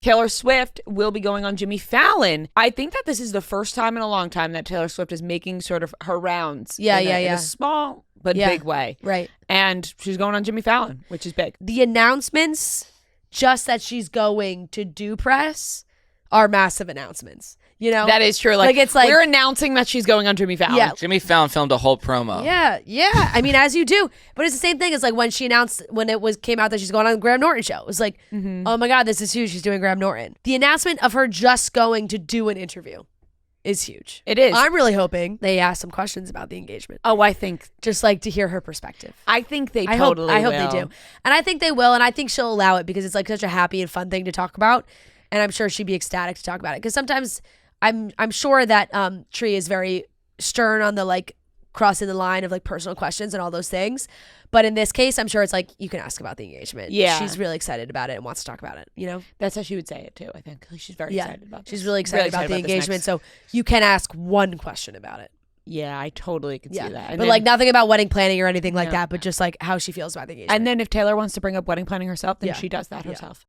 Taylor Swift will be going on Jimmy Fallon. I think that this is the first time in a long time that Taylor Swift is making sort of her rounds in a small but big way. Right. And she's going on Jimmy Fallon, which is big. The announcements, just that she's going to do press, are massive announcements. You know? That is true. Like it's like we're announcing that she's going on Jimmy Fallon. Yeah. Jimmy Fallon filmed a whole promo. Yeah. I mean, as you do. But it's the same thing as like when she announced, when it came out that she's going on the Graham Norton show. It was like, oh my God, this is huge. She's doing Graham Norton. The announcement of her just going to do an interview is huge. It is. I'm really hoping they ask some questions about the engagement. Oh, I think. Just like to hear her perspective. I think they totally will. I hope they do. And I think they will. And I think she'll allow it because it's like such a happy and fun thing to talk about. And I'm sure she'd be ecstatic to talk about it. Because sometimes I'm sure that Tree is very stern on the like crossing the line of like personal questions and all those things. But in this case, I'm sure it's like you can ask about the engagement. Yeah. She's really excited about it and wants to talk about it, you know? That's how she would say it too, I think. She's very excited about this. She's really excited about the engagement. So you can ask one question about it. Yeah, I totally can see that. And but then, like nothing about wedding planning or anything like that, but just like how she feels about the engagement. And then if Taylor wants to bring up wedding planning herself, then she does that herself.